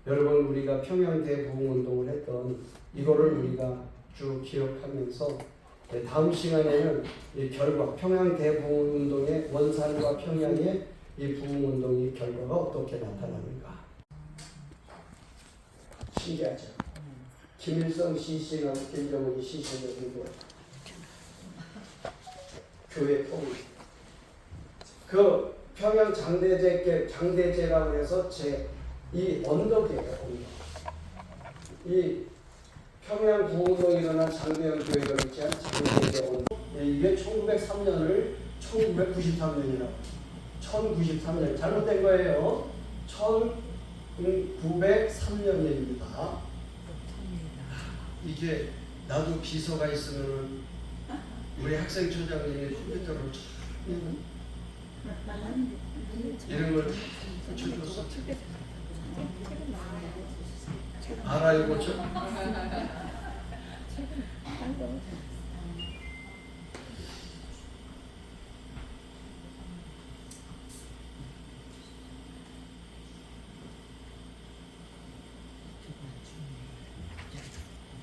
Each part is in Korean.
여러분 우리가 평양 대부흥운동을 했던 이거를 우리가 쭉 기억하면서 다음 시간에는 이 결과 평양 대부흥운동의 원산과 평양의 이 부흥운동의 결과가 어떻게 나타나는가. 신기하죠. 김일성 시신하고 김정은이 시신을 들고 교회 통일. 그 평양 장대제라고 해서 이 언덕이에요. 언덕. 이 평양 부흥운동이 일어난 장대현 교회가 위치한 장대제 언덕. 이게 1903년을 1993년이라고. 1093년 잘못된 거예요. 1903년입니다. 이게 나도 비서가 있으면 우리 학생처장님이 컴퓨터로 이런 걸 쳐줬어. 알아 이거 좀?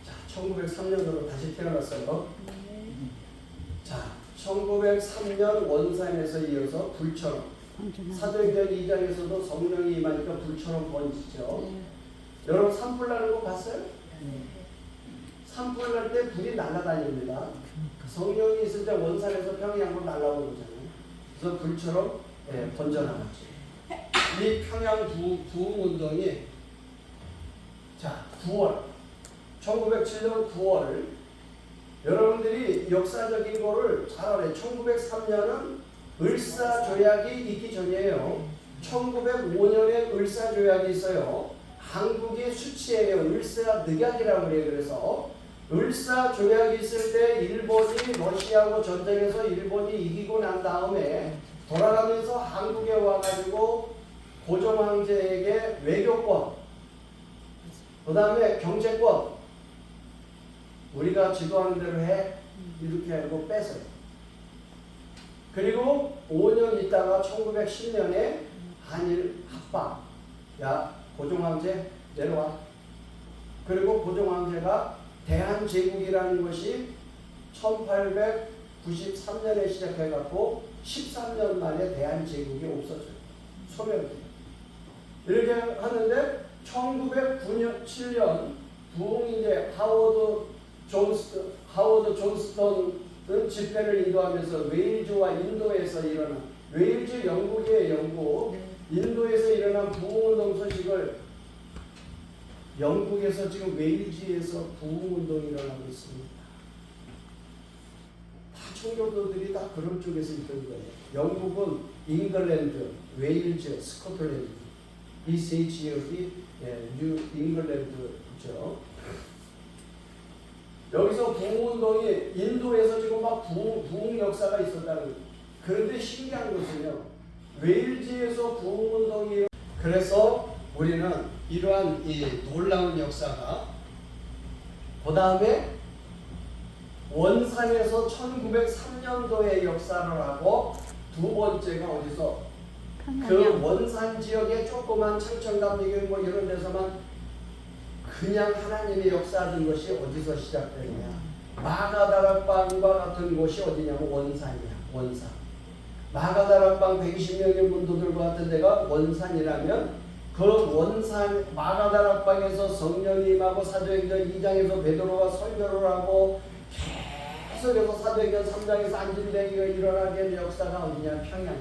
자, 1903년으로 다시 태어났어요. 자, 1903년 원산에서 이어서 불처럼 사도행전 2장에서도 성령이 임하니까 불처럼 번지죠. 여러분 산불 나는 거 봤어요? 산불 날 때 불이 날아다닙니다. 성령이 있을 때 원산에서 평양으로 날아오는 거잖아요. 그래서 불처럼 번져나갔죠. 이 평양 부흥운동이 자 9월 1907년 9월 여러분들이 역사적인 거를 잘 알아요. 1903년은 을사조약이 있기 전이에요. 1905년에 을사조약이 있어요. 한국이 수치예요. 을사늑약이라고 그래요. 그래서 을사조약이 있을 때 일본이 러시아하고 전쟁에서 일본이 이기고 난 다음에 돌아가면서 한국에 와가지고 고종황제에게 외교권, 그 다음에 경제권, 우리가 지도하는 대로 해 이렇게 하고 뺏어요. 그리고 5년 있다가 1910년에 한일 합방. 야 고종황제 내려와. 그리고 고종황제가 대한제국이라는 것이 1893년에 시작해갖고 13년 만에 대한제국이 없어져요. 소멸돼요. 이렇게 하는데 1909년 7년 부흥인제 하워드 존스턴은 집회를 인도하면서 웨일즈와 인도에서 일어난 웨일즈 영국이에요. 영국. 인도에서 일어난 부흥운동 소식을 영국에서 지금 웨일즈에서 부흥운동이 일어나고 있습니다. 다 총교도들이 다 그런 쪽에서 있던 거예요. 영국은 잉글랜드, 웨일즈, 스코틀랜드 이 세 지역이 뉴 잉글랜드죠. 여기서 부흥운동이 인도에서 지금 막 부흥 역사가 있었다는 거예요. 그런데 신기한 것은요. 웨일즈에서 부흥운동이 그래서 우리는 이러한 이 놀라운 역사가 그 다음에 원산에서 1903년도의 역사를 하고 두 번째가 어디서 그 원산 지역의 조그만 청천감리교 뭐 이런 데서만 그냥 하나님의 역사하는 것이 어디서 시작되느냐. 마가다락방과 같은 곳이 어디냐면 원산이야. 원산. 마가다락방 120명의 문도들과 같은 데가 원산이라면 그 원산 마가다락방에서 성령이 임하고 사도행전 2장에서 베드로가 설교를 하고 계속해서 사도행전 3장에서 안진뱅이가 일어나게 된 역사가 어디냐. 평양.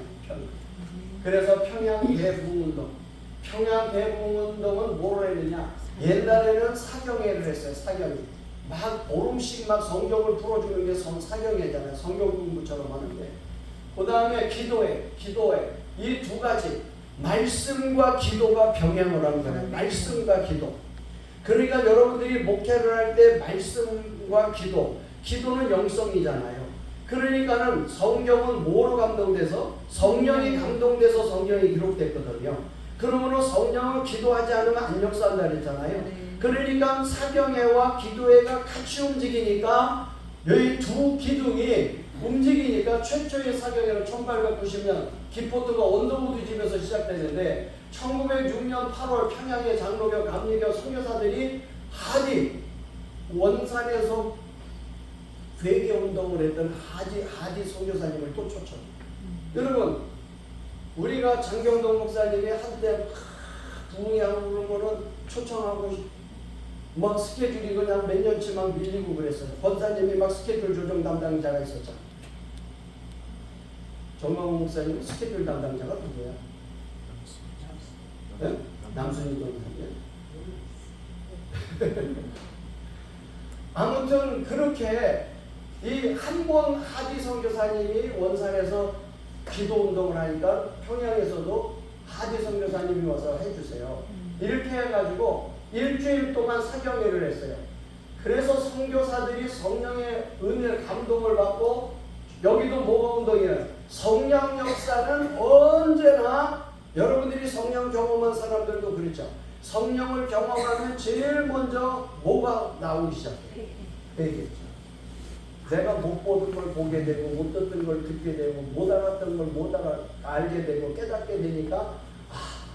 그래서 평양 대부흥운동. 평양 대부흥운동은 뭐로 했느냐. 옛날에는 사경회를 했어요. 사경회. 막 보름씩 막 성경을 풀어주는 게 사경회잖아요. 성경 공부처럼 하는데. 그 다음에 기도회. 이 두 가지. 말씀과 기도가 병행을 한 거예요. 말씀과 기도. 그러니까 여러분들이 목회를 할 때 말씀과 기도는 영성이잖아요. 그러니까는 성경은 뭐로 감동돼서? 성령이 감동돼서 성경이 기록됐거든요. 그러므로 성령은 기도하지 않으면 안 역사한다 그랬잖아요. 그러니까 사경회와 기도회가 같이 움직이니까 여기 두 기둥이 움직이니까 최초의 사경에는 1890년 기포트가 언더우드 집에서 시작되는데 1906년 8월 평양의 장로교, 감리교 선교사들이 하디 원산에서 회개 운동을 했던 하디 선교사님을 또 초청. 여러분 우리가 장경동 목사님이 한때 부흥하고 그런 거는 초청하고 막 스케줄이 그냥 몇 년치 막 밀리고 그랬어요. 권사님이 막 스케줄 조정 담당자가 있었잖아. 정광훈 목사님 스케줄 담당자가 누구야? 네? 남순이 동생이요. 아무튼 그렇게 이 한 번 하디 선교사님이 원산에서 기도 운동을 하니까 평양에서도 하디 선교사님이 와서 해주세요. 이렇게 해가지고 일주일 동안 사경회를 했어요. 그래서 선교사들이 성령의 은혜를 감동을 받고 여기도 뭐가 운동이에요? 성령 역사는 언제나 여러분들이 성령 경험한 사람들도 그렇죠. 성령을 경험하면 제일 먼저 뭐가 나오기 시작해요? 회개죠. 내가 못 보던 걸 보게 되고 못 듣던 걸 듣게 되고 못 알았던 걸 못 알게 되고 깨닫게 되니까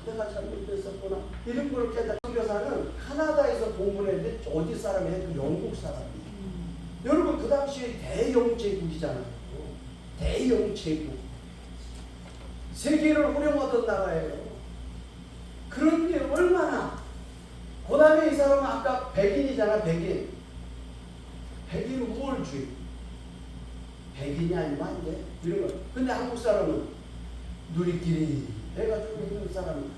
내가 잘못했었구나 이런 걸 깨닫고 선교사는 카나다에서 공부를 했는데 어디 사람이? 영국 사람이에요. 여러분 그 당시에 대영 제국이잖아요. 대영 제국. 세계를 호령하던 나라예요. 그런 게 얼마나. 그 다음에 이 사람은 아까 백인이잖아. 백인 우월주의. 백인이 아니면 안 돼. 이런 거. 근데 한국 사람은 누리끼리 해가지고 있는 사람이야.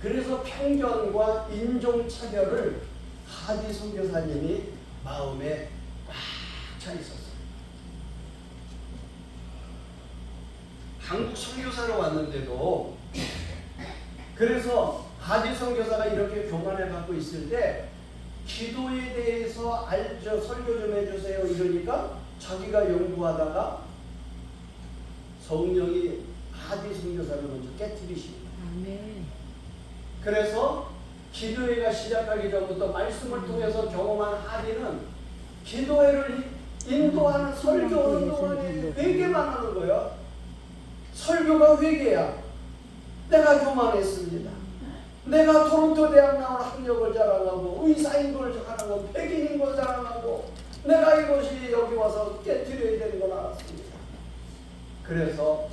그래서 편견과 인종차별을 하디 선교사님이 마음에 꽉 차 있었어요. 한국 선교사로 왔는데도 그래서 하디 선교사가 이렇게 교만을 갖고 있을 때 기도에 대해서 설교 좀 해주세요 이러니까 자기가 연구하다가 성령이 하디 선교사를 먼저 깨트리십니다. 그래서 기도회가 시작하기 전부터 말씀을 통해서 경험한 하디는 기도회를 인도하는 설교하는 동안에 회개만 하는 거예요. 설교가 회개야. 내가 교만했습니다. 내가 토론토 대학 나온 학력을 자랑하고 의사인 걸 자랑하고 백인인 걸 자랑하고 내가 이것이 여기 와서 깨트려야 되는 걸 알았습니다. 그래서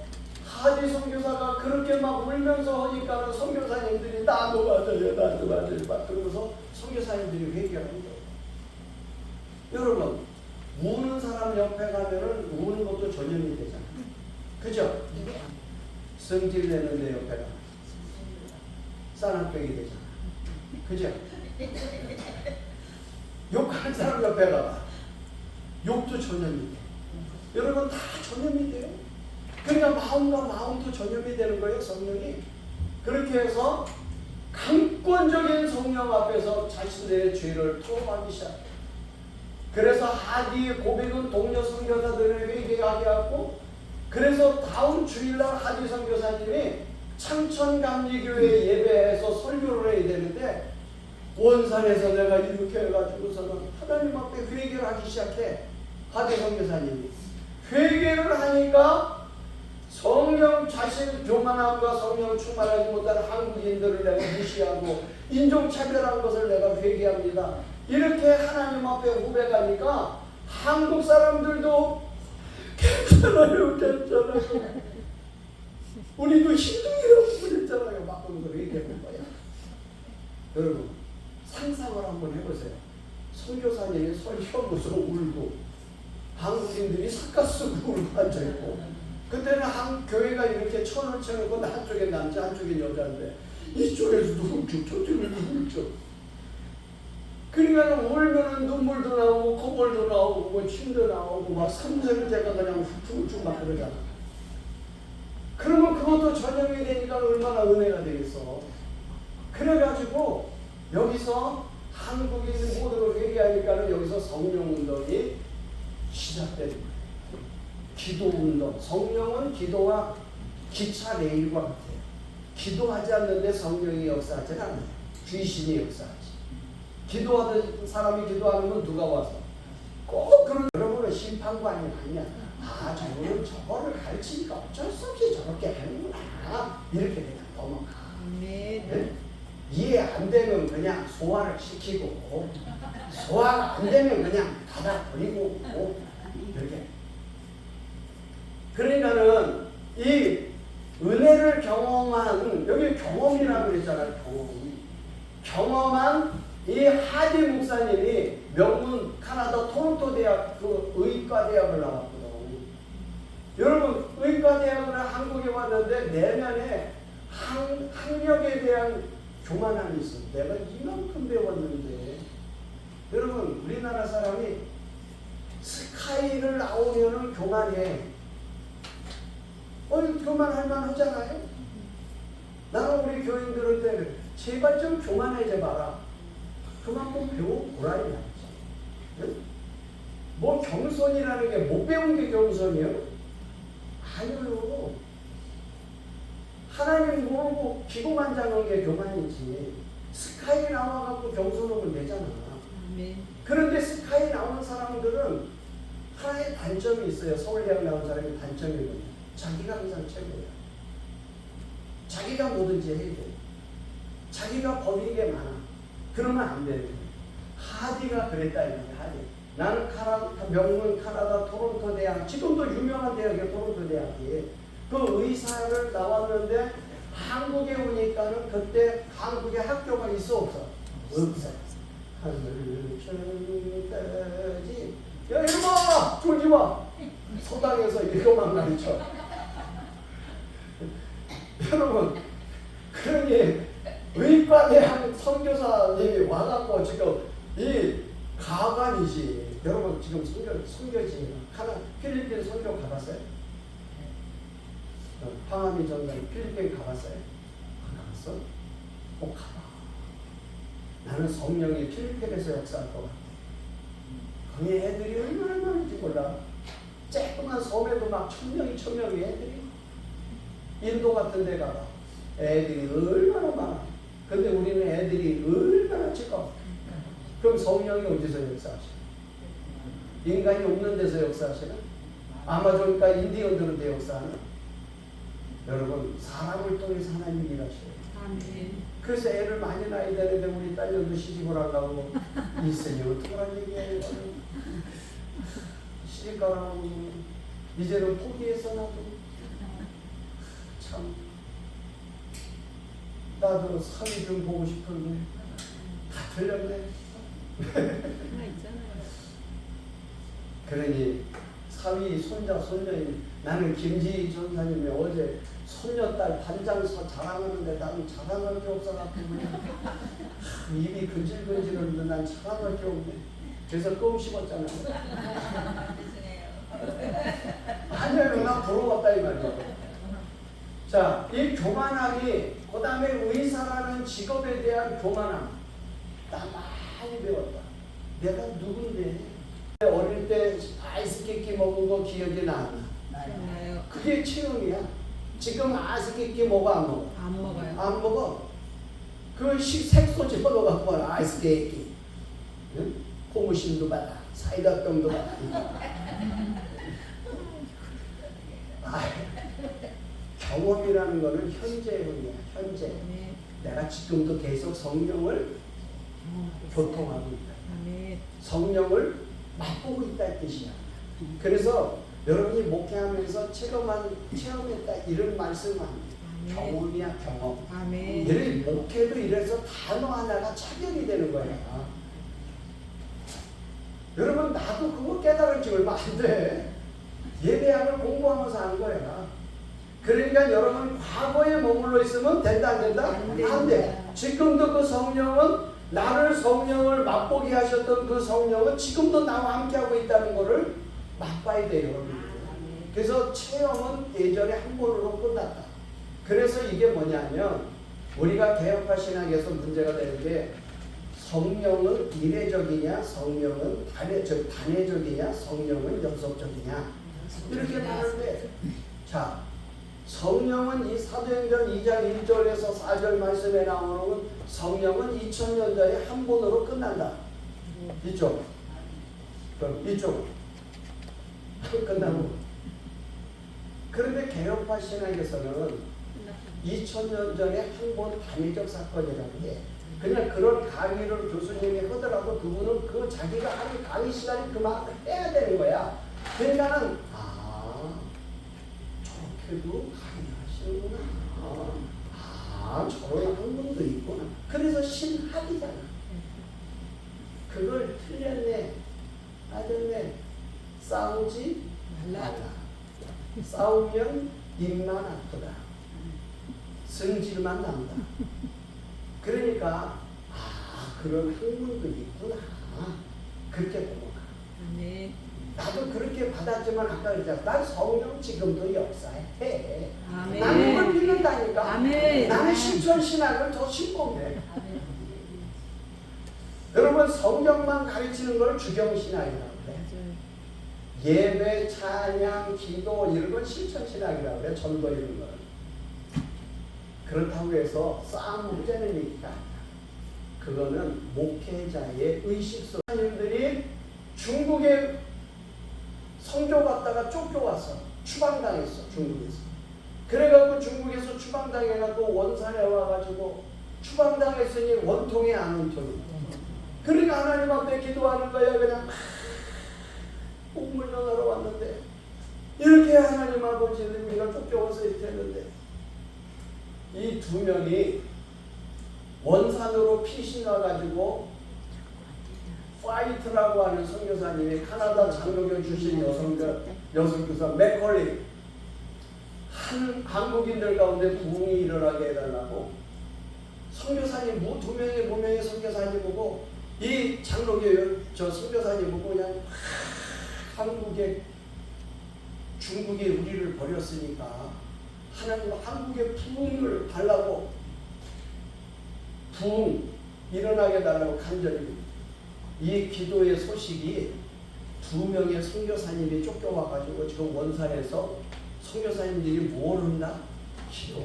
하디 선교사가 그렇게 막 울면서 하니까는 선교사님들이 나도 맞아요 막 그러면서 선교사님들이 회개를 한 거예요. 여러분 우는 사람 옆에 가면은 우는 것도 전염이 되잖아요. 그죠? 성질 내는데 옆에 가 싼학백이 되잖아. 그죠? 욕하는 사람 옆에 가봐. 욕도 전염이 돼. 여러분 다 전염이 돼요. 그러니까 마음과 마음도 전염이 되는 거예요. 성령이. 그렇게 해서 강권적인 성령 앞에서 자신들의 죄를 토로하기 시작해요. 그래서 하디의 고백은 동료 선교사들을 회개하게 하고 그래서 다음 주일날 하디 선교사님이 창천감리교회 예배에서 설교를 해야 되는데 원산에서 내가 이렇게 해가지고서는 하나님 앞에 회개를 하기 시작해. 하디 선교사님이 회개를 하니까 성령 자신 교만함과 성령 충만하지 못한 한국인들을 내가 무시하고 인종차별한 것을 내가 회개합니다. 이렇게 하나님 앞에 고백하니까 한국 사람들도 괜찮아요. 우리도 힘들이라고 그랬잖아요. 막 그런 걸 얘기하는 거야. 여러분 상상을 한번 해보세요. 선교사님이 설교하고서 울고 한국인들이 삿갓 쓰고 울고 앉아있고 그때는 한 교회가 이렇게 천을 쳐놓고 한쪽에 남자 한쪽에 여자인데 이쪽에서도 훌쩍 저쪽에도 훌쩍 그러니까 울면은 눈물도 나오고 콧물도 나오고 뭐 침도 나오고 막 삼성제가 그냥 훌쩍훌쩍 막 그러잖아. 그러면 그것도 전염이 되니까 얼마나 은혜가 되겠어. 그래가지고 여기서 한국인 모두를 회개하니까는 여기서 성령운동이 시작되는 거예요. 기도운동. 성령은 기도와 기차 레일과 같아요. 기도하지 않는데 성령이 역사하지 않아요. 귀신이 역사하지. 기도하던 사람이 기도하는 건 누가 와서 꼭 그런 여러분 사람은 심판관이 아니야. 아, 저거는 저거를 가르치니까 어쩔 수 없이 저렇게 하는구나. 이렇게 그냥 넘어가. 네? 이해 안 되면 그냥 소화를 시키고, 소화가 안 되면 그냥 닫아 버리고, 이렇게. 그러니까는 이 은혜를 경험한, 여기 경험이라고 그랬잖아요. 경험한 이 하디 목사님이 명문 카나다 토론토 대학 그 의과대학을 나왔거든. 여러분, 의과대학을 한국에 왔는데 내면에 학력에 대한 교만함이 있어. 내가 이만큼 배웠는데. 여러분, 우리나라 사람이 스카이를 나오면은 교만해. 교만할 만하잖아요. 나는 우리 교인들한테 제발 좀 교만해져 봐라. 그만큼 배워보라 이 말이지. 뭐 겸손이라는 게 못 배운 게 겸손이요? 아니요. 하나님 모르고 기고만장한 게 교만이지. 스카이 나와갖고 겸손하면 되잖아. 그런데 스카이 나오는 사람들은 하나의 단점이 있어요. 서울대학 나온 사람의 단점이 뭐냐? 자기가 항상 최고야. 자기가 뭐든지 해야 돼. 자기가 법인 게 많아. 그러면 안 돼. 하디가 그랬다 이거야. 하디. 나는 명문 카나다 토론토 대학, 지금도 유명한 대학이야. 토론토 대학이. 그 의사를 나왔는데 한국에 오니까는 그때 한국에 학교가 있어 없어? 없어. 하늘천까지. 야 이놈아! 졸지 마! 서당에서 이거만 가르쳐. 여러분, 그러니 의과대학 선교사님이 와갖고 지금 이 가관이지. 여러분 지금 선교지. 필리핀 선교 가봤어요? 황하미 전사님 필리핀 가봤어요? 안 가봤어? 꼭 가봐. 나는 성령이 필리핀에서 역사할 것 같아. 거기 애들이 얼마나 많은지 몰라. 조그만 섬에도 막 1000명이 애들이. 인도 같은 데 가봐. 애들이 얼마나 많아. 근데 우리는 애들이 얼마나 적어. 그럼 성령이 어디서 역사하시나? 인간이 없는 데서 역사하시나? 아마존과 인디언들한테 역사하나? 여러분, 사람을 통해서 하나님이 일하셔요. 그래서 애를 많이 낳아야 되는데 우리 딸녀도 시집을 하려고 있으니 어떡하란 얘기예요. 시집 가라고 이제는 포기해서 나도 참 나도 사위 좀 보고 싶은데 다 틀렸네. 그러니 사위 손자 손녀인 나는 김지희 전사님이 어제 손녀딸 반장서 자랑하는데 나는 자랑할 게 없어갖고 입이 근질근질한데 난 자랑할 게 없네. 그래서 껌 씹었잖아. 아니야, 나 부러웠다 이 말이야. 자, 이 교만함이, 그 다음에 의사라는 직업에 대한 교만함. 나 많이 배웠다. 내가 누군데? 어릴 때 아이스케이크 먹은 거 기억이 나나? 그게 체험이야. 지금 아이스케이크 먹어 안 먹어? 안 먹어요. 안 먹어. 그 색소 집어넣어갖고 아이스케이크. 응? 고무신도 받아. 사이다병도 받아. 경험이라는 거는 현재형이야. 현재. 내가 지금도 계속 성령을 교통하고 있다. 성령을 맛보고 있다 이 뜻이야. 그래서 여러분이 목회하면서 체험했다 이런 말씀 안 돼. 경험이야 경험. 이런 목회도 이래서 단어 하나가 차별이 되는 거야. 여러분 나도 그거 깨달은 지 얼마 안 돼. 예배학을 공부하면서 한 거야. 그러니까 여러분 과거에 머물러 있으면 된다 안 된다? 안 돼. 지금도 그 성령은 나를 성령을 맛보게 하셨던 그 성령은 지금도 나와 함께하고 있다는 것을 맛봐야 돼요. 여러분. 그래서 체험은 예전에 한 번으로 끝났다. 그래서 이게 뭐냐면 우리가 개혁파 신학에서 문제가 되는 게 성령은 이례적이냐 성령은 단회적이냐 성령은 연속적이냐 이렇게 말하는데 자 성령은 이 사도행전 2장 1절에서 4절 말씀에 나오는 성령은 2000년 전에 한 번으로 끝난다. 이쪽 그럼 이쪽 끝나고. 그런데 개혁파 신학에서는 2000년 전에 한 번 단위적 사건이라고 해. 그냥 그런 강의를 교수님이 하더라도 그분은 그 자기가 하는 강의 시간에 그 말을 해야 되는 거야. 그러니까는 저렇게도 강의하시는구나. 저런 학문도 있구나. 그래서 신학이잖아. 그걸 틀렸네, 맞았네. 싸우지 말라. 싸우면 입만 아프다. 성질만 난다. 그러니까 그런 학문도 있구나. 그렇게 넘어가. 네. 나도 그렇게 받았지만 아까 그랬잖아. 난 성경 지금도 역사해. 아멘. 나는 그걸 믿는다니까. 아멘. 나는 실천 신학을 더 신봉해. 여러분 성경만 가르치는 걸 주경 신학이라고 그래. 예배, 찬양, 기도 이런 건 실천 신학이라고 그래. 전도 이런 건. 그렇다고 해서 싸움 문제는 얘기가 아니야. 그거는 목회자의 의식서. 하나님들이 중국에 선교 갔다가 쫓겨왔어. 추방당했어. 중국에서. 그래갖고 중국에서 추방당해갖고 원산에 와가지고 추방당했으니 원통이 안 원통이. 그러니까 하나님 앞에 기도하는 거야. 그냥 공물전하러 왔는데 이렇게 하나님 아버지는 우리가 쫓겨와서 이렇게 했는데 이 두 명이 원산으로 피신 와가지고 파이트라고 하는 선교사님이 카나다 장로교 출신 여성교사 맥컬리 한국인들 가운데 부흥이 일어나게 해달라고 선교사님 두 명의 무명의 선교사님 보고 이 장로교 저 선교사님 보고 그냥 한국에 중국이 우리를 버렸으니까 하나님 한국의 부흥을 달라고 부흥 일어나게 달라고 간절히 이 기도의 소식이 두 명의 선교사님이 쫓겨와가지고 지금 원산에서 선교사님들이 뭘 한다? 기도.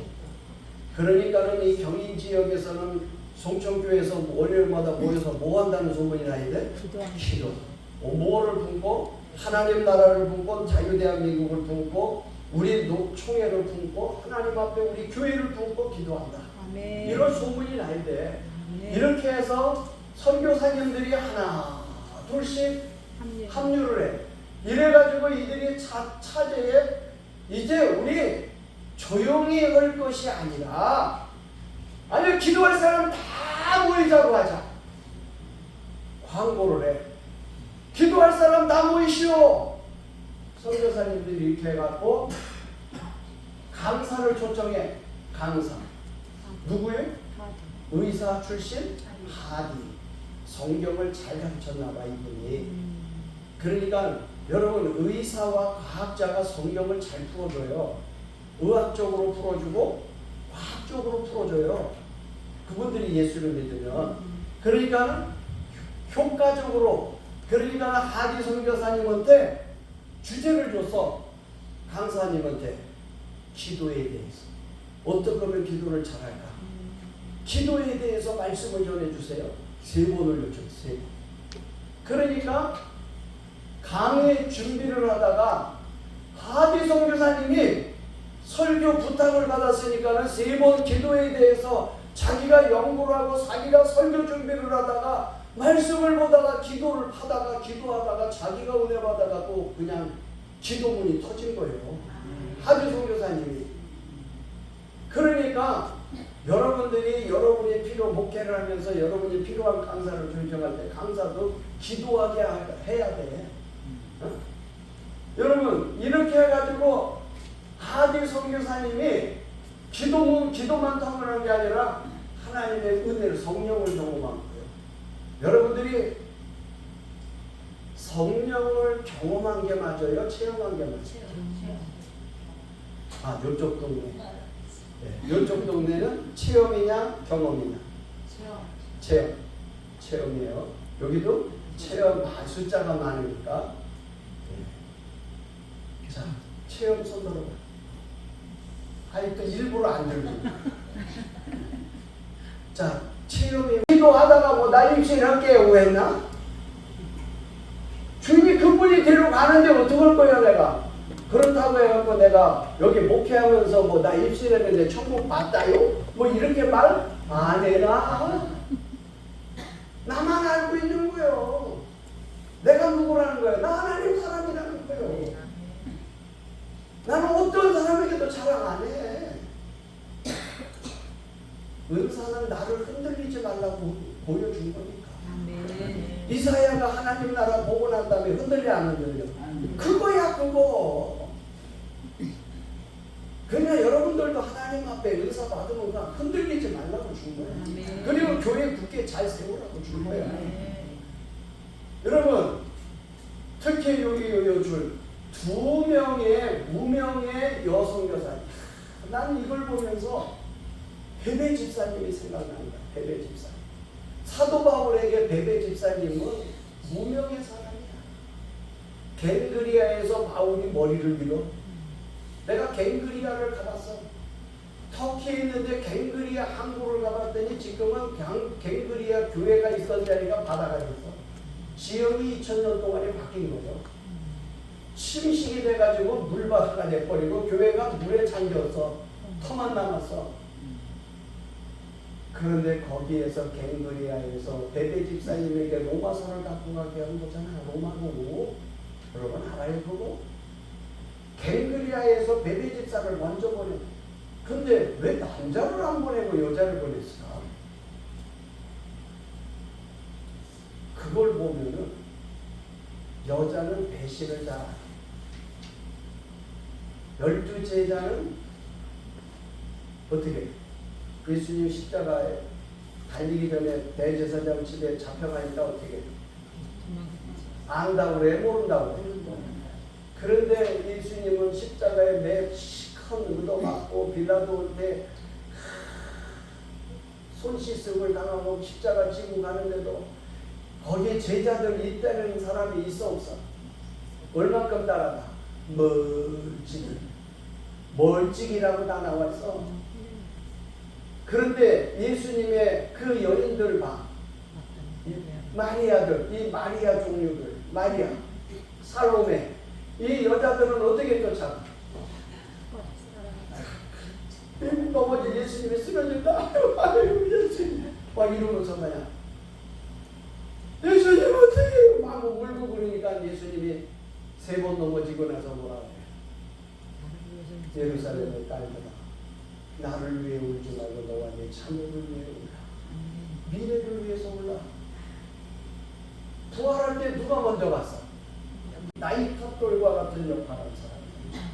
그러니까는 이 경인 지역에서는 송천교회에서 월요일마다 모여서 뭐 한다는 소문이 나는데 기도. 뭐를 품고 하나님 나라를 품고 자유대한민국을 품고 우리 총회를 품고 하나님 앞에 우리 교회를 품고 기도한다. 아멘. 이런 소문이 나는데 아멘. 이렇게 해서 선교사님들이 하나 둘씩 합류를 해. 이래가지고 이들이 차제에 이제 우리 조용히 할 것이 아니라 아니 기도할 사람 다 모이자고 하자. 광고를 해. 기도할 사람 다 모이시오. 선교사님들이 이렇게 해갖고 강사를 초청해. 강사. 누구예요? 의사 출신 하디. 성경을 잘 가르쳤나봐 이분이. 그러니까 여러분 의사와 과학자가 성경을 잘 풀어줘요. 의학적으로 풀어주고 과학적으로 풀어줘요. 그분들이 예수를 믿으면. 그러니까 효과적으로. 그러니까 하디 선교사님한테 주제를 줬어. 강사님한테 기도에 대해서 어떻게 하면 기도를 잘할까? 기도에 대해서 말씀을 전해주세요. 3번을 요청. 3번. 그러니까 강의 준비를 하다가 하디 선교사님이 설교 부탁을 받았으니까는 3번 기도에 대해서 자기가 연구를 하고 자기가 설교 준비를 하다가 말씀을 보다가 기도를 하다가 기도하다가 자기가 은혜 받아가 또 그냥 기도문이 터진 거예요. 하디 선교사님이. 그러니까 여러분들이 여러분이 목회를 하면서 여러분이 필요한 강사를 결정할 때 강사도 기도하게 해야 돼. 어? 여러분 이렇게 해가지고 하디 선교사님이 기도만 통하는 게 아니라 하나님의 은혜를 성령을 경험한 거예요. 여러분들이 성령을 경험한 게 맞아요? 체험한 게 맞아요? 이쪽 동네. 네, 이쪽 동네는 체험이냐 경험이냐? 체험이에요. 여기도 체험 숫자가 많으니까. 네. 자, 체험 손 들어봐. 또 일부러 안 들고. 자, 체험이 기도하다가 나 임신할게 오했나? 주님이 그분이 데려가는데 어떡할 거야 내가. 그렇다고 해갖고 내가 여기 목회하면서 뭐 나 입신했는데 천국 봤다요? 뭐 이렇게 말 안 해라. 나만 알고 있는 거요. 내가 누구라는 거야? 나 하나님 사람이라는 거요. 나는 어떤 사람에게도 자랑 안 해. 은사는 나를 흔들리지 말라고 보여준 거니까. 이사야가 하나님 나라 보고 난 다음에 흔들려 안 흔들려? 그거야 그거. 그러니까 여러분들도 하나님 앞에 은사 받으면 흔들리지 말라고 준 거야. 그리고 교회 굳게 잘 세우라고 준 거야. 여러분 특히 여기 요줄 2명의 무명의 여성 교사. 난 이걸 보면서 베베 집사님이 생각납니다. 베베 집사. 사도 바울에게 베베 집사님은 무명의 사람이야. 갱그리아에서 바울이 머리를 밀어. 내가 갱그리아를 가봤어. 터키에 있는데 갱그리아 항구를 가봤더니 지금은 갱그리아 교회가 있던 자리가 바다가 됐어. 지형이 2000년 동안에 바뀐 거죠. 침식이 돼가지고 물바다가 돼버리고 교회가 물에 잠겼어. 터만 남았어. 그런데 거기에서 갱그리아에서 베베 집사님에게 로마서를 갖고 가게 한 거잖아. 로마고 여러분 알아요 그거? 갱그리아에서 베베 집사를 먼저 보내. 근데 왜 남자를 안 보내고 여자를 보냈을까? 그걸 보면은 여자는 배신을 잘하고 12제자는 어떻게 예수님 십자가에 달리기 전에 대제사장 집에 잡혀가니까 어떻게 안다고 그래? 모른다고 그래? 그런데 예수님은 십자가에 매 시큰 얻어맞고 빌라도한테 손 씻음을 당하고 십자가 지고 가는데도 거기에 제자들 있다는 사람이 있어 없어? 얼마큼 따라가? 멀찍이라고 다 나와있어. 그런데 예수님의 그 여인들 봐. 마리아들, 이 마리아 종류들, 마리아, 살로메, 이 여자들은 어떻게 쫓아가? 넘어지 예수님이 쓰러진다. 아유 예수님. 막 이러면서 뭐냐? 예수님 어떻게 막 울고 그러니까 예수님이 3번 넘어지고 나서 뭐라 그래? 예루살렘의 딸들아, 나를 위해 울지 말고 너와 내 자녀를 위해 울라. 미래를 위해서 울라. 부활할 때 누가 먼저 갔어? 나이 탑돌과 같은 역할을 한 사람이야.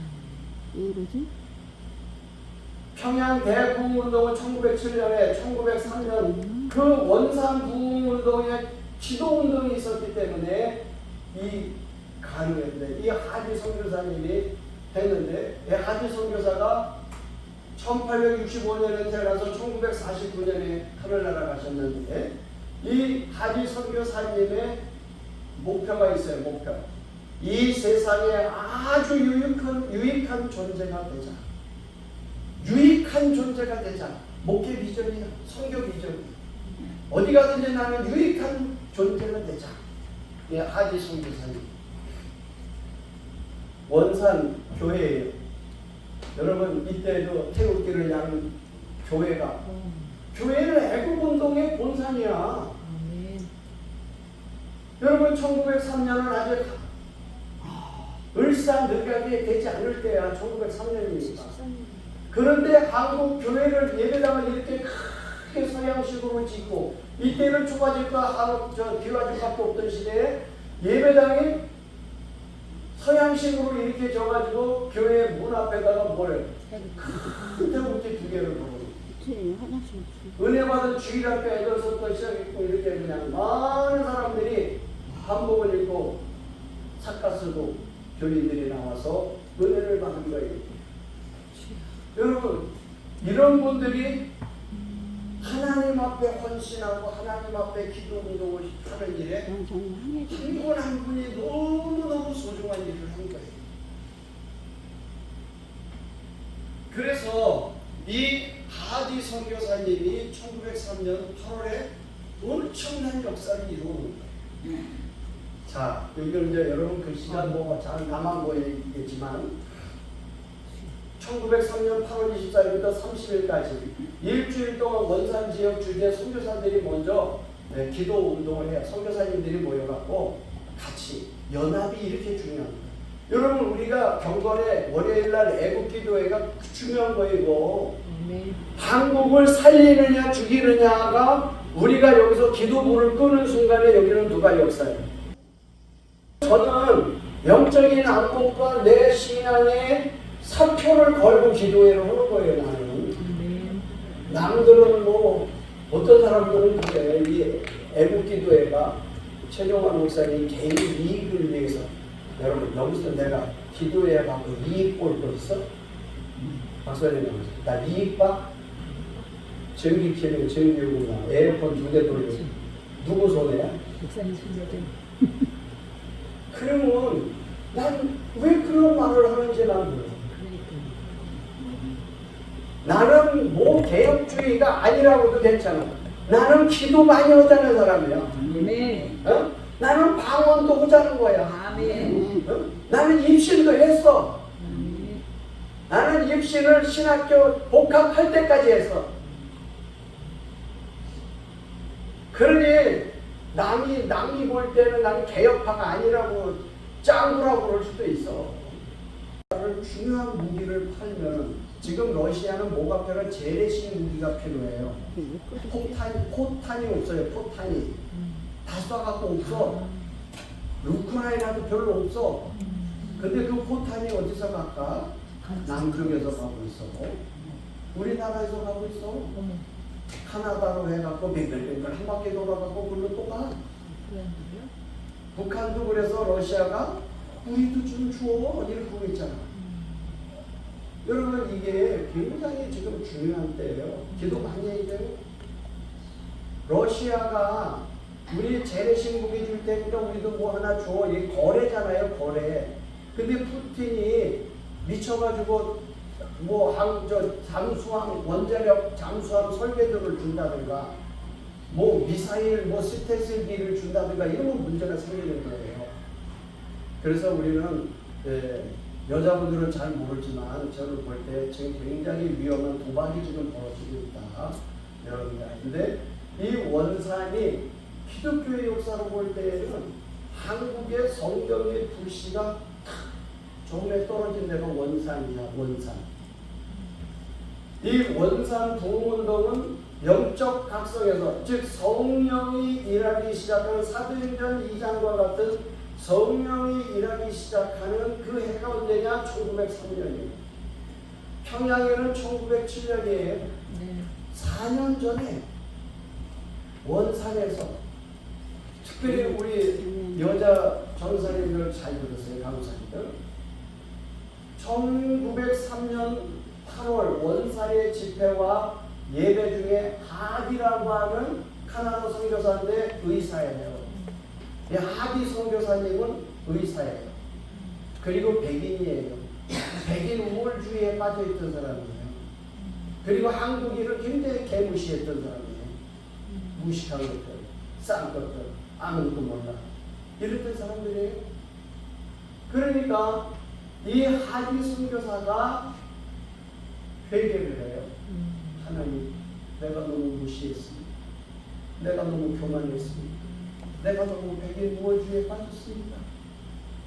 누구지? 평양 대부흥운동은 1907년에 1903년 그 원산 부흥운동에 기도운동이 있었기 때문에 이 가능했는데 이 하지 선교사님이 했는데 이 하지 선교사가 1865년에 태어나서 1949년에 하늘나라 가셨는데 이 하지 선교사님의 목표가 있어요. 목표. 이 세상에 아주 유익한 존재가 되자. 유익한 존재가 되자. 목회 비전이야. 선교 비전이야. 어디 가든지 나는 유익한 존재가 되자. 이 하지 선교사님. 원산 교회예요. 여러분 이때도 태극기를 양 교회가 교회는 애국운동의 본산이야. 여러분 1903년은 아직 을사늑약이 되지 않을 때야. 1903년이니까. 그런데 한국 교회를 예배당을 이렇게 크게 서양식으로 짓고 이때는 초가집과 기와집밖에 없던 시대에 예배당이 서양식으로 이렇게 져가지고 교회 문 앞에다가 뭘 큰 태극기 2개를 보고 은혜 받은 주일학교 애들서부터 시작했고 이렇게 그냥 많은 사람들이 한복을 입고 삭가 쓰고 교인들이 나와서 은혜를 받는 거예요. 여러분 이런 분들이 하나님 앞에 헌신하고 하나님 앞에 기도 운동을 하는 일에 한 분 한 분이 너무너무 소중한 일을 한 거예요. 그래서 이 하지 선교사님이 1903년 8월에 엄청난 역사를 이루는 거예요. 자, 여기는 이제 여러분 글씨가 뭐 잘 나만 보이겠지만 1903년 8월 24일부터 30일까지 일주일 동안 원산 지역 주재 선교사들이 먼저 기도 운동을 해요. 선교사님들이 모여갖고 같이 연합이 이렇게 중요합니다. 여러분 우리가 경건의 월요일날 애국기도회가 중요한 거이고 한국을 살리느냐 죽이느냐가 우리가 여기서 기도부를 끄는 순간에 여기는 누가 역사예요. 저는 영적인 안목과 내 신앙의 사표를 걸고 기도회를 하는 거예요. 나는 남들은 뭐 어떤 사람들은 그래 이 애국기도회가 최종환 목사님 개인 이익을 위해서 여러분 여기서 내가 기도회 가고 이익 볼 거 있어? 박사님 나 이익 봐? 전기 켜면 전기 오구나 에어컨 2대 돌려 누구 손해야? 목사님 손해죠. 그러면 난 왜 그런 말을 하는지 난 몰라. 나는 뭐 개혁주의가 아니라고도 괜찮아. 나는 기도 많이 하자는 사람이야. 어? 나는 방언도 하자는 거야. 어? 나는 입신도 했어. 나는 입신을 신학교 복학할 때까지 했어. 그러니 남이 볼 때는 나는 개혁파가 아니라고 짱구라고 그럴 수도 있어. 중요한 무기를 팔면 지금 러시아는 뭐가 필요해? 재래식 무기가 필요해요. 포탄이 없어요. 포탄이 다 쏴갖고 없어. 우크라이나도 별로 없어. 근데 그 포탄이 어디서 갈까? 남쪽에서 가고 있어. 우리나라에서 가고 있어. 카나다로 해갖고 뱅글뱅글 한 바퀴 돌아가고 물로 또 가. 북한도 그래서 러시아가 우리도 좀 줘 이렇게 하고 있잖아. 여러분 이게 굉장히 지금 중요한 때예요. 기도 많이 해야 돼요. 러시아가 우리 재래식 무기 줄 테니까 우리도 뭐 하나 줘. 이게 거래잖아요. 거래. 근데 푸틴이 미쳐가지고 뭐 잠수함 원자력 잠수함 설계도를 준다든가 뭐 미사일 뭐 스텔스기를 준다든가 이런 문제가 생기는 거예요. 그래서 우리는 여자분들은 잘 모르지만 저를 볼 때 지금 굉장히 위험한 도박이 지금 벌어지고 있다. 여러분들. 근데 이 원산이 기독교의 역사로 볼 때에는 한국의 성경의 불씨가 정말 떨어진 데가 원산이야. 원산. 이 원산 부흥운동은 영적 각성에서 즉 성령이 일하기 시작하는 사도행전 2장과 같은 성령이 일하기 시작하는 그 해가 언제냐? 1903년이에요. 평양에는 1907년이에요. 4년 전에 원산에서 특별히 우리 여자 전사님들 잘 들으세요. 강사님들. 1903년 8월 원사의 집회와 예배 중에 하디라고 하는 카나다 선교사인데 의사예요. 하디 선교사님은 의사예요. 그리고 백인이에요. 백인 우월주의에 빠져있던 사람이에요. 그리고 한국인을 굉장히 개무시했던 사람이에요. 무식한 것들, 싼 것들, 아무것도 몰라. 이랬던 사람들이에요. 그러니까 이 하디 선교사가 회개를 해요. 하나님, 내가 너무 무시했습니다. 내가 너무 교만했습니다. 내가 너무 백인 우월주의에 빠졌습니다.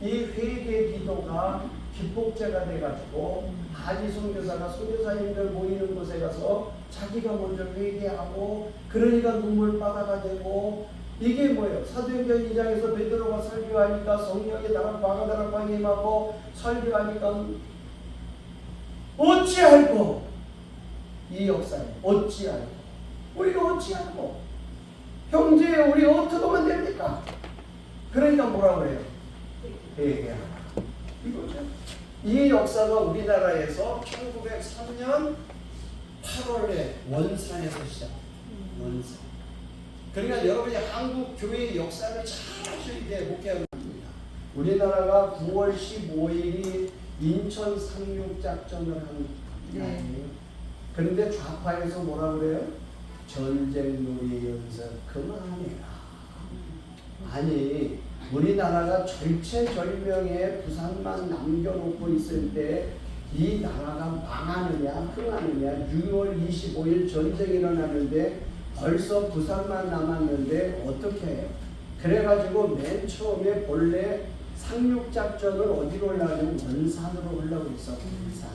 이 회개 기도가 기폭제가 돼가지고 하디 선교사가 선교사님들 모이는 곳에 가서 자기가 먼저 회개하고 그러니까 눈물바다가 되고 이게 뭐예요? 사도행전 2장에서 베드로가 설교하니까 성령이 바가다락방에 임하고 설교하니까 어찌할꼬 이 역사에 어찌할꼬 우리가 어찌할꼬 형제 우리 어떻게 하면 됩니까? 그러니까 뭐라고 해요? 회개하라. 이거죠. 이 역사가 우리나라에서 1903년 8월에 원산에서 시작. 원산. 그러니까 여러분이 한국 교회의 역사를 잘 아셔야 돼. 목회하는 겁니다. 우리나라가 9월 15일이 인천 상륙작전을 한 날이에요. 그런데 좌파에서 뭐라고 그래요? 전쟁 놀이 연습 그만해라. 아니 우리나라가 절체절명의 부산만 남겨놓고 있을 때 이 나라가 망하느냐 흥하느냐. 6월 25일 전쟁이 일어나는데 벌써 부산만 남았는데 어떻게 해요? 그래가지고 맨 처음에 본래 상륙작전을 어디로 올라가냐면 원산으로 올라오고 있어. 원산.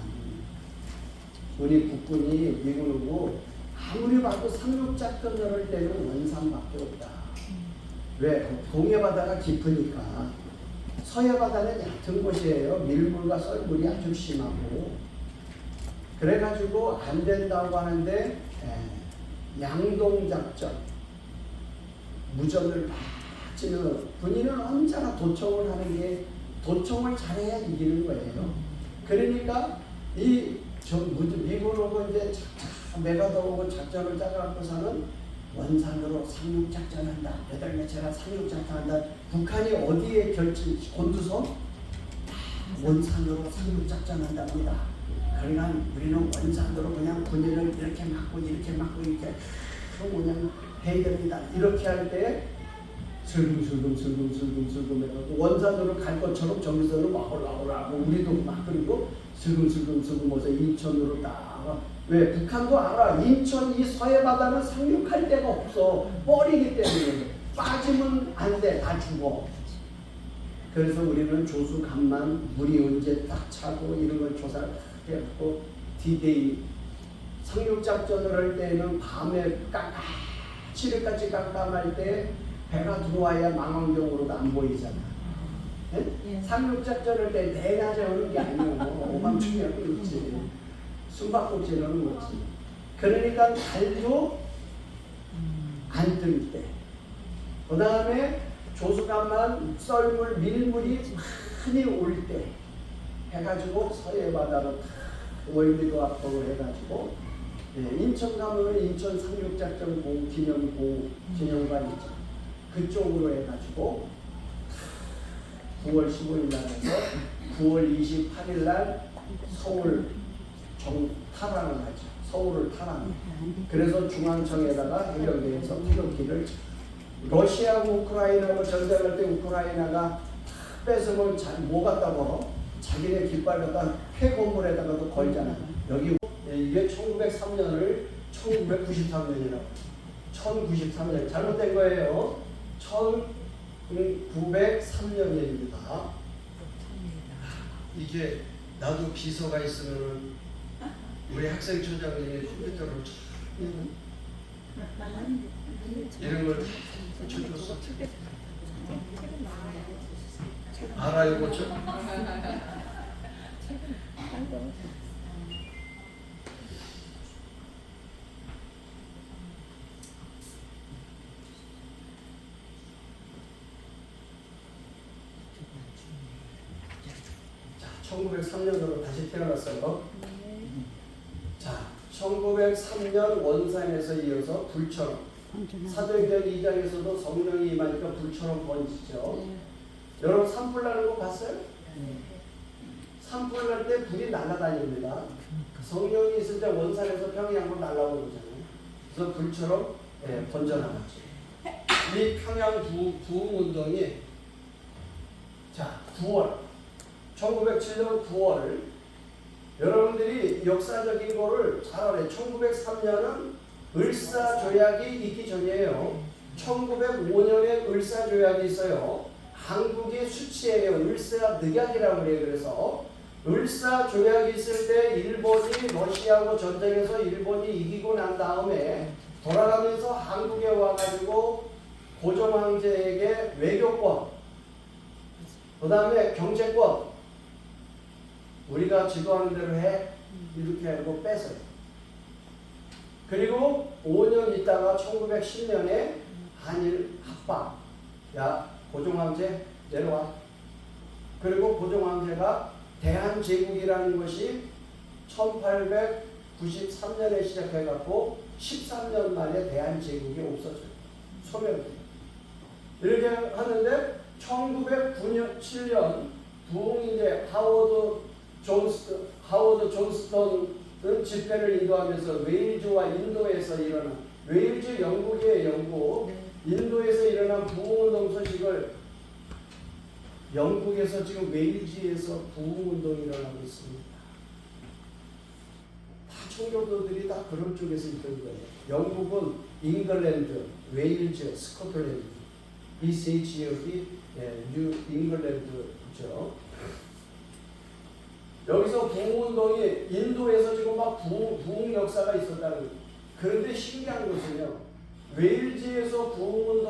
우리 국군이 미군하고 아무리 봐도 상륙작전을 할 때는 원산밖에 없다. 왜? 동해 바다가 깊으니까. 서해 바다는 얕은 곳이에요. 밀물과 썰물이 아주 심하고. 그래가지고 안 된다고 하는데 양동작전 무전을 막 치면 군인은 언제나 도청을 하는 게 도청을 잘해야 이기는 거예요. 그러니까 이 미군하고 이제 메가더하고 작전을 짜갖고서는 원산으로 상륙작전한다. 8개체가 상륙작전한다. 북한이 어디에 곤두서? 원산으로 상륙작전한답니다. 그러니까 우리는 원산으로 그냥 군인을 이렇게 막고 이렇게 그냥 해야 됩니다. 이렇게 할 때 슬금슬금 해가지고 원산으로 갈 것처럼 저기서는 막 올라오라고 우리도 막 그리고 슬금슬금 해서 인천으로 딱. 왜? 북한도 알아. 인천 이 서해 바다는 상륙할 데가 없어. 뻘이기 때문에. 빠지면 안 돼. 다 죽어. 그래서 우리는 조수간만 물이 언제 딱 차고 이런 걸 조사해갖고 D-Day 상륙작전을 할 때는 밤에 칠흑같이 깜깜할 때 배가 들어와야 망원경으로도 안 보이잖아. 네? 상륙작전을 할 때 내낮에 오는 게 아니고 오밤중에 하고 있지. 숨바꼭질 하는 거지. 그러니까 달도 안 뜰 때. 그 다음에 조수간만 썰물, 밀물이 많이 올 때 해가지고 서해 바다로 월미도 압박을 해가지고 인천 가면 인천 상륙작전 기념관 있죠. 그쪽으로 해가지고 9월 15일 날에서 9월 28일 날 서울 탈환을 하죠. 서울을 탈환. 그래서 중앙청에다가 해병대에서 태극기를 러시아하고 우크라이나하고 전쟁할 때 우크라이나가 뺏으면 뭐 갖다 걸어? 자기네 깃발 갖다 폐건물에다가도 걸잖아. 여기 이게 1903년을 1993년이라고. 1093년 잘못된 거예요. 1903년입니다. 이게 나도 비서가 있으면 우리 학생처장님이 컴퓨터로 이런 걸 쳐줬어. 알아요, 고쳐? 자, 1903년으로 다시 태어났어요. 자, 1903년 원산에서 이어서 불처럼 사도행전 2장에서도 성령이 임하니까 불처럼 번지죠. 여러분 산불 나는 거 봤어요? 산불 날 때 불이 날아다닙니다. 성령이 있을 때 원산에서 평양으로 날아오는 거잖아요. 그래서 불처럼 번져나갔죠. 이 평양 부흥운동이 자 9월 1907년 9월 여러분들이 역사적인 거를 잘 알아요. 1903년은 을사조약이 있기 전이에요. 1905년에 을사조약이 있어요. 한국이 수치예요. 을사늑약이라고 그래요. 그래서 을사조약이 있을 때 일본이 러시아하고 전쟁에서 일본이 이기고 난 다음에 돌아가면서 한국에 와가지고 고종황제에게 외교권, 그 다음에 경제권, 우리가 지도하는 대로 해 이렇게 하고 뺏어요. 그리고 5년 있다가 1910년에 한일 합방. 야 고종황제 내려와. 그리고 고종황제가 대한제국이라는 것이 1893년에 시작해갖고 13년 만에 대한제국이 없어져요. 소멸돼요. 이렇게 하는데 1909년 7년 부흥인데 하워드 존스턴은 집회를 인도하면서 웨일즈와 인도에서 일어난 웨일즈 영국이에요. 영국. 인도에서 일어난 부흥운동 소식을 영국에서 지금 웨일즈에서 부흥운동이 일어나고 있습니다. 다 총교도들이 다 그런 쪽에서 있던 거예요. 영국은 잉글랜드, 웨일즈, 스코틀랜드 이 세 지역이 뉴 잉글랜드죠. 여기서 부흥운동이 인도에서 지금 막 부흥 역사가 있었다는 거예요. 그런데 신기한 것은요. 웨일즈에서 부흥운동